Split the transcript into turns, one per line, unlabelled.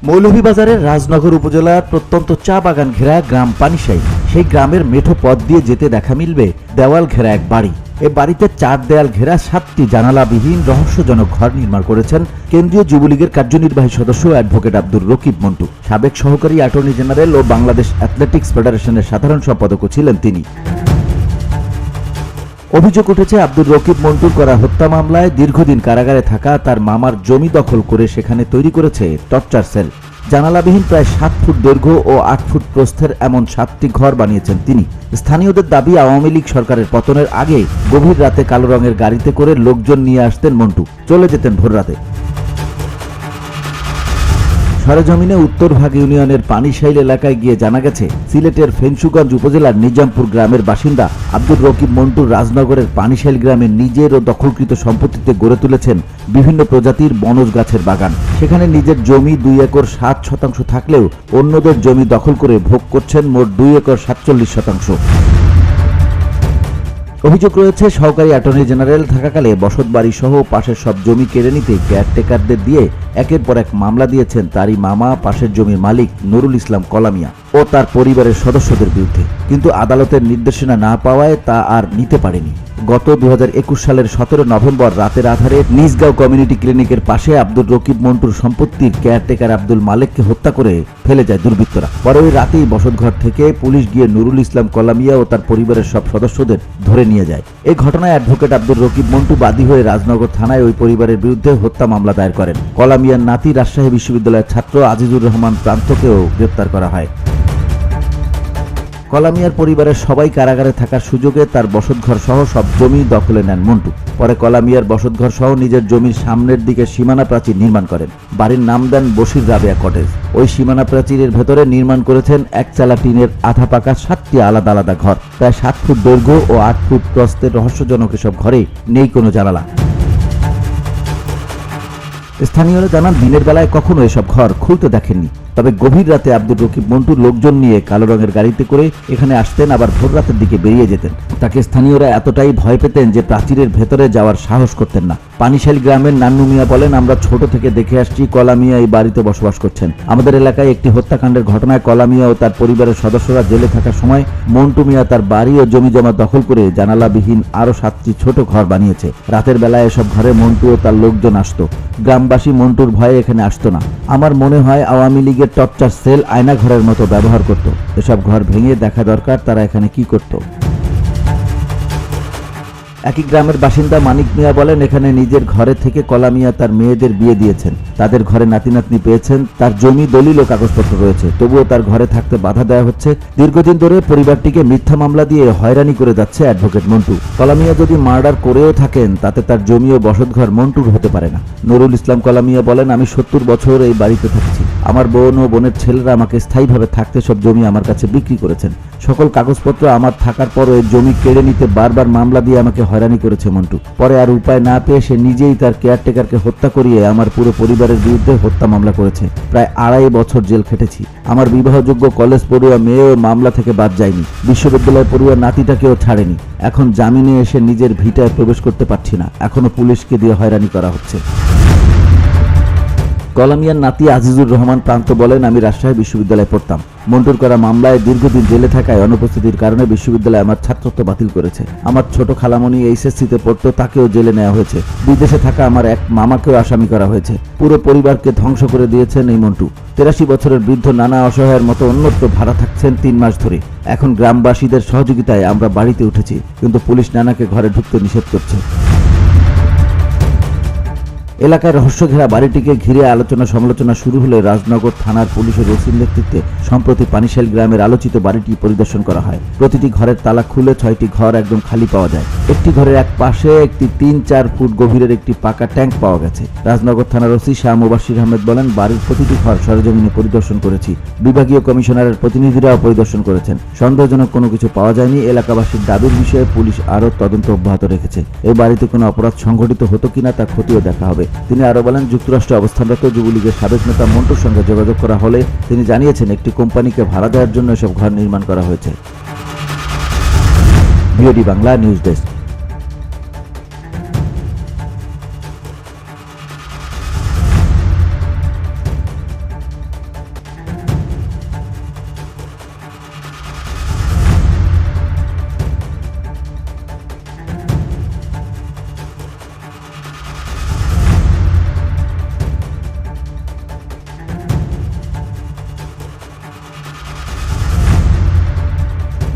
মৌলভীবাজারের রাজনগর উপজেলার প্রত্যন্ত চা বাগান ঘেরা গ্রাম পানিশাই। সেই গ্রামের মেঠো পথ দিয়ে যেতে দেখা মিলবে দেওয়াল ঘেরা এক বাড়ি। এ বাড়িতে 4 দেয়াল ঘেরা 7টি জানালাবিহীন রহস্যজনক ঘর নির্মাণ করেছেন কেন্দ্রীয় যুবলীগের কার্যনির্বাহী সদস্য অ্যাডভোকেট আব্দুর রকিব মন্টু। সাবেক সহকারী অ্যাটর্নি জেনারেল ও বাংলাদেশ অ্যাথলেটিক্স ফেডারেশনের সাধারণ সম্পাদকও ছিলেন তিনি। অভিযোগ উঠেছে আব্দুর রকিব মন্টুর করা হত্যা মামলায় দীর্ঘদিন কারাগারে থাকা তার মামার জমি দখল করে সেখানে তৈরি করেছে টর্চার সেল। জানালাবিহীন প্রায় 7 ফুট দৈর্ঘ্য ও 8 ফুট প্রস্থের এমন 7টি ঘর বানিয়েছেন তিনি। স্থানীয়দের দাবি, আওয়ামী লীগ সরকারের পতনের আগে গভীর রাতে কালো রঙের গাড়িতে করে লোকজন নিয়ে আসতেন মন্টু, চলে যেতেন ভোর রাতে। সরেজমিনে উত্তরভাগ ইউনিয়নের পানিশাইল এলাকায় গিয়ে জানা গেছে, সিলেটের ফেঞ্চুগঞ্জ উপজেলার নিজামপুর গ্রামের বাসিন্দা আব্দুর রকিব মন্টুর রাজনগরের পানিশাইল গ্রামে নিজের ও দখলকৃত সম্পত্তিতে গড়ে তুলেছেন বিভিন্ন প্রজাতির বনজ গাছের বাগান। সেখানে নিজের জমি 2 একর 7 শতাংশ থাকলেও অন্যদের জমি দখল করে ভোগ করছেন মোট 2 একর 47 শতাংশ। অভিযোগ রয়েছে, সহকারী অ্যাটর্নি জেনারেল থাকাকালে বসতবাড়ি সহ পাশের সব জমি কেড়ে নিতে কেয়ারটেকারদের দিয়ে একের পর এক মামলা দিয়েছেন তারই মামা, পাশের জমির মালিক নুরুল ইসলাম কলামিয়া ও তার পরিবারের সদস্যদের বিরুদ্ধে। কিন্তু আদালতের নির্দেশনা না পাওয়ায় তা আর নিতে পারেনি। গত 2021 সালের 17 নভেম্বর রাতের আধারে নিজগাঁও কমিউনিটি ক্লিনিকের পাশে আব্দুর রকিব মন্টুর সম্পত্তির কেয়ারটেকার আব্দুল মালেককে হত্যা করে ফেলে যায় দুর্বৃত্তরা। পরে ওই রাতেই বসতঘর থেকে পুলিশ গিয়ে নুরুল ইসলাম কলামিয়া ও তার পরিবারের সব সদস্যদের ধরে নিয়ে যায়। এই ঘটনায় অ্যাডভোকেট আব্দুর রকিব মন্টু বাদী হয়ে রাজনগর থানায় ওই পরিবারের বিরুদ্ধে হত্যা মামলা দায়ের করেন। কলামিয়ার নাতি রাজশাহী বিশ্ববিদ্যালয়ের ছাত্র আজিজুর রহমান প্রান্তকেও গ্রেপ্তার করা হয়। কলামিয়ার পরিবারের সবাই কারাগারে থাকার সুযোগে তার বসতঘর সহ সব জমি দখলে নেন মন্টু। পরে কলামিয়ার বসতঘর সহ নিজের জমির সামনের দিকে সীমানা প্রাচীর নির্মাণ করেন। বাড়ির নাম দেন বশির রাবেয়া কটেজ। ওই সীমানা প্রাচীরের ভেতরে নির্মাণ করেছেন একচালা টিনের আধা পাকা 7টি আলাদা আলাদা ঘর। প্রায় 7 ফুট দৈর্ঘ্য ও 8 ফুট প্রস্থের রহস্যজনক এসব ঘরে নেই কোনো জানালা। স্থানীয়রা জানান, দিনের বেলায় কখনো এসব ঘর খুলতে দেখেননি। তবে গভীর রাতে আব্দুর রকিব মন্টু লোকজন নিয়ে কালো রঙের গাড়িতে করে এখানে আসতেন, আবার ভোর রাতের দিকে বেরিয়ে যেতেন। তাকে স্থানীয়রা এতটাই ভয় পেতেন যে প্রাচীরের ভেতরে যাওয়ার সাহস করতেন না। পানিশাইল গ্রামের নান্নু মিয়া বলেন, আমরা ছোট থেকে দেখে আসছি কলামিয়া এই বাড়িতে বসবাস করছেন। আমাদের এলাকায় একটি হত্যাকাণ্ডের ঘটনায় কলামিয়া ও তার পরিবারের সদস্যরা জেলে থাকার সময় মন্টু মিয়া তার বাড়ি ও জমি জমা দখল করে জানালাবিহীন আরো 7টি ছোট ঘর বানিয়েছে। রাতের বেলায় এসব ঘরে মন্টু ও তার লোকজন আসতো। গ্রামবাসী মন্টুর ভয়ে এখানে আসতো না। আমার মনে হয় আওয়ামী লীগের টর্চার সেল আয়না ঘরের মতো ব্যবহার করত। এসব ঘর ভেঙে দেখা দরকার তারা এখানে কি করত। একই গ্রামের বাসিন্দা মানিক মিয়া বলেন, এখানে নিজের ঘরে থেকে কলামিয়া তার মেয়েদের বিয়ে দিয়েছেন। তাদের ঘরে নাতি নাতনি পেয়েছেন। তার জমি, দলিল ও কাগজপত্র রয়েছে, তবুও তার ঘরে থাকতে বাধা দেওয়া হচ্ছে। দীর্ঘদিন ধরে পরিবারটিকে মিথ্যা মামলা দিয়ে হয়রানি করে যাচ্ছে অ্যাডভোকেট মন্টু। কলামিয়া যদি মার্ডার করেও থাকেন তাতে তার জমি ও বসতঘর মন্টুর হতে পারে না। নুরুল ইসলাম কলামিয়া বলেন, আমি 70 বছর এই বাড়িতে থাকছি। আমার বোন ও বোনের ছেলেরা আমাকে স্থায়ীভাবে থাকতে সব জমি আমার কাছে বিক্রি করেছেন। সকল কাগজপত্র আমার থাকার পরও এই জমি কেড়ে নিতে বারবার মামলা দিয়ে আমাকে হয়রানি করেছে মন্টু। পরে আর উপায় না পেয়ে সে নিজেই তার কেয়ারটেকারকে হত্যা করিয়ে আমার পুরো পরিবারের বিরুদ্ধে হত্যা মামলা করেছে। প্রায় 2.5 বছর জেল খেটেছি। আমার বিবাহযোগ্য কলেজ পড়ুয়া মেয়েও মামলা থেকে বাদ যায়নি। বিশ্ববিদ্যালয় পড়ুয়া নাতিটাকেও ছাড়েনি। এখন জামিনে এসে নিজের ভিটায় প্রবেশ করতে পারছি না। এখনো পুলিশকে দিয়ে হয়রানি করা হচ্ছে। কলামিয়ার নাতি আজিজুর রহমান প্রান্ত বলেন, আমি রাজশাহী বিশ্ববিদ্যালয়ে পড়তাম। মন্টুর করা মামলায় দীর্ঘদিন জেলে থাকায় অনুপস্থিতির কারণে বিশ্ববিদ্যালয় আমার ছাত্রত্ব বাতিল করেছে। আমার ছোট খালামণি এইচএসসিতে পড়তো, তাকেও জেলে নেওয়া হয়েছে। বিদেশে থাকা আমার এক মামাকেও আসামি করা হয়েছে। পুরো পরিবারকে ধ্বংস করে দিয়েছেন এই মন্টু। 83 বছরের বৃদ্ধ নানা অসহায়ের মতো অন্যত্র ভাড়া থাকছেন 3 মাস ধরে। এখন গ্রামবাসীদের সহযোগিতায় আমরা বাড়িতে উঠেছি, কিন্তু পুলিশ নানাকে ঘরে ঢুকতে নিষেধ করছে। এলাকায় রহস্য ঘেরা বাড়িটিকে ঘিরে আলোচনা সমালোচনা শুরু হলে রাজনগর থানার পুলিশের ওসির নেতৃত্বে সম্প্রতি পানিশাইল গ্রামের আলোচিত বাড়িটি পরিদর্শন করা হয়। প্রতিটি ঘরের তালা খুলে 6টি ঘর একদম খালি পাওয়া যায়। একটি ঘরের এক পাশে একটি 3-4 ফুট গভীরের একটি পাকা ট্যাঙ্ক পাওয়া গেছে। রাজনগর থানার ওসি শাহ মুবাশির আহমেদ বলেন, বাড়ির প্রতিটি ঘর সরেজমিনে পরিদর্শন করেছি। বিভাগীয় কমিশনারের প্রতিনিধিরাও পরিদর্শন করেছেন। সন্দেহজনক কোনো কিছু পাওয়া যায়নি। এলাকাবাসীর দাবির বিষয়ে পুলিশ আরও তদন্ত অব্যাহত রেখেছে। এই বাড়িতে কোনো অপরাধ সংঘটিত হতো কিনা তা খতিয়ে দেখা হবে। তিনি আরো বলেন, যুক্তরাষ্ট্রে অবস্থানরত যুবলীগের সাবেক নেতা মন্টুর সঙ্গে যোগাযোগ করা হলে তিনি জানিয়েছেন একটি কোম্পানিকে ভাড়া দেওয়ার জন্য এসব ঘর নির্মাণ করা হয়েছে। BOD Bangla news desk.